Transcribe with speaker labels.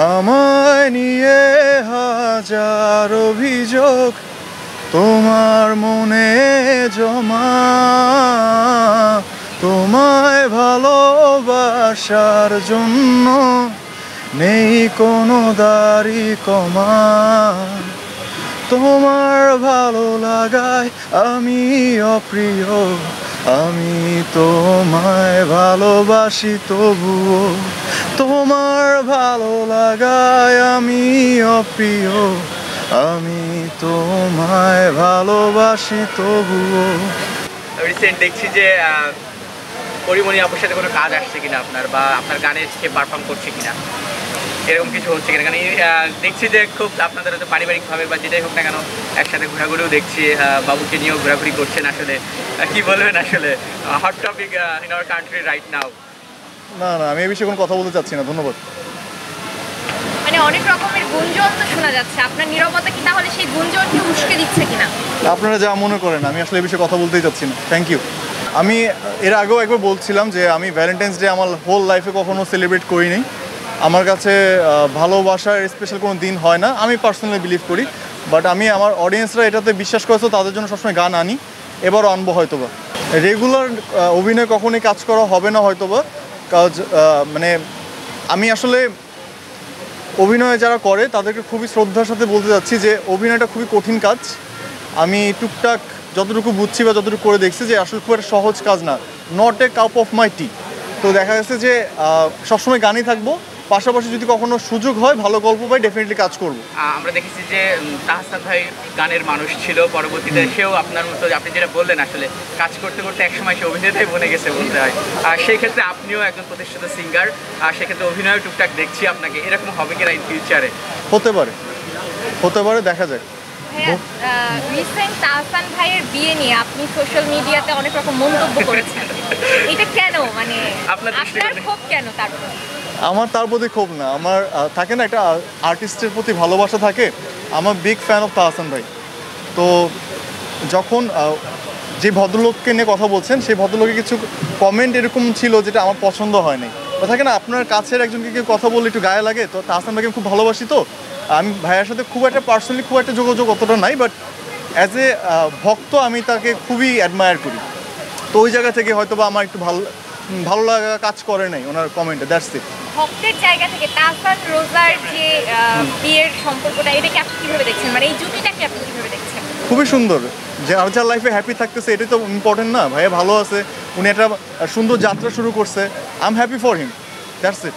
Speaker 1: আমায় নিয়ে হাজার অভিযোগ তোমার মনে জমা, তোমায় ভালোবাসার জন্য নেই কোনো দাড়ি কমা। তোমার ভালো লাগায় আমি অপ্রিয়, আমি তোমায় ভালোবাসি তবুও। তোমার ভালো লাগায় আমি অপ্রিয়, আমি তোমায় ভালোবাসি তবুও।
Speaker 2: রিসেন্ট দেখছি যে পরিমণি আপুর সাথে কোনো কাজ আসছে কিনা আপনার, বা আপনার গানে সে পারফর্ম করছে কিনা, এরকম কিছু হচ্ছে কিনা? কারণ দেখছি যে খুব আপনাদের হয়তো পারিবারিকভাবে বা যেটাই হোক না কেন একসাথে ঘোরাঘুরিও দেখছি, বাবুকে নিয়েও ঘোরাঘুরি করছেন। আসলে কি বলবেন, আসলে hot topic in our country right now.
Speaker 1: না না, আমি এই বিষয়ে কোনো কথা বলতে চাচ্ছি না, ধন্যবাদ।
Speaker 3: মানে অনেক রকমের গুঞ্জন তো শোনা যাচ্ছে, আপনার নীরবতা কি তাহলে সেই গুঞ্জনকে উস্কে দিচ্ছে কিনা?
Speaker 1: আপনারা যা মনে করেন, আমি আসলে এই বিষয়ে কথা বলতেই চাচ্ছি না। Thank you. আমি এর আগেও একবার বলছিলাম যে আমি ভ্যালেন্টাইন্স ডে আমার হোল লাইফে কখনো সেলিব্রেট করিনি। আমার কাছে ভালোবাসার স্পেশাল কোনো দিন হয় না, আমি পার্সোনালি বিলিভ করি। বাট আমি আমার অডিয়েন্সরা এটাতে বিশ্বাস করেছে, তাদের জন্য সবসময় গান আনি, এবারও আনবো হয়তোবা। রেগুলার অভিনয় কখনোই কাজ করা হবে না হয়তোবা, কাজ মানে আমি আসলে অভিনয় যারা করে তাদেরকে খুবই শ্রদ্ধার সাথে বলতে যাচ্ছি যে অভিনয়টা খুবই কঠিন কাজ। আমি টুকটাক যতটুকু বুঝছি বা যতটুকু করে দেখছি যে আসলে খুব একটা সহজ কাজ না, not a cup of my tea. তো দেখা যাচ্ছে যে সবসময় গানই থাকবো, পাশাপাশি যদি কখনো সুযোগ হয় ভালো গল্প পাই ডেফিনেটলি কাজ করবো।
Speaker 2: আমরা দেখেছি যে তাহসান ভাই গানের মানুষ ছিল, পরবর্তীতে সেও আপনার মতো আপনি যেটা বললেন আসলে কাজ করতে করতে একসময় সে অভিনেতাই বনে গেছে বলতে হয়। সেই ক্ষেত্রে আপনিও একজন প্রতিষ্ঠিত সিঙ্গার, আর সেক্ষেত্রে অভিনয় টুকটাক দেখছি আপনাকে, এরকম হবে কিনা ইন ফিউচারে?
Speaker 1: হতে পারে, হতে পারে, দেখা যায়।
Speaker 3: রিসেন্ট তাহসান ভাইয়ের বিয়ে নিয়ে আপনি সোশ্যাল মিডিয়াতে অনেক রকম মন্তব্য করেছেন, এটা কেন? মানে আপনার ক্ষোভ কেন তার প্রতি?
Speaker 1: আমার তার প্রতি ক্ষোভ না, আমার থাকে না একটা আর্টিস্টের প্রতি ভালোবাসা থাকে। আমার বিগ ফ্যান অফ তাহসান ভাই। তো যখন যে ভদ্রলোককে নিয়ে কথা বলছেন সেই ভদ্রলোকের কিছু কমেন্ট এরকম ছিল যেটা আমার পছন্দ হয়নি। তো থাকে না আপনার কাছের একজনকে কেউ কথা বললে একটু গায়ে লাগে। তো তাহসান ভাইকে খুব ভালোবাসি, তো আমি ভাইয়ের সাথে খুব একটা পার্সোনালি খুব একটা যোগাযোগ অতটা নাই, বাট অ্যাজ এ ভক্ত আমি তাকে খুবই অ্যাডমায়ার করি। তো ওই জায়গা থেকে হয়তো বা আমার একটু ভালো লাগা কাজ করে নাই ওনার কমেন্টে, দ্যাটস ইট।
Speaker 3: ভক্তের জায়গা থেকে তাহসান রোজার যে বিয়ের সম্পর্কটা, এটাকে আপনি কিভাবে দেখছেন? মানে এই জুটিটাকে আপনি কিভাবে দেখছেন?
Speaker 1: খুবই সুন্দর, যে আর যার লাইফে হ্যাপি থাকতেছে এটাই তো ইম্পর্টেন্ট না? ভাইয়া ভালো আছে, উনি একটা সুন্দর যাত্রা শুরু করছে, I am happy for him, that's it.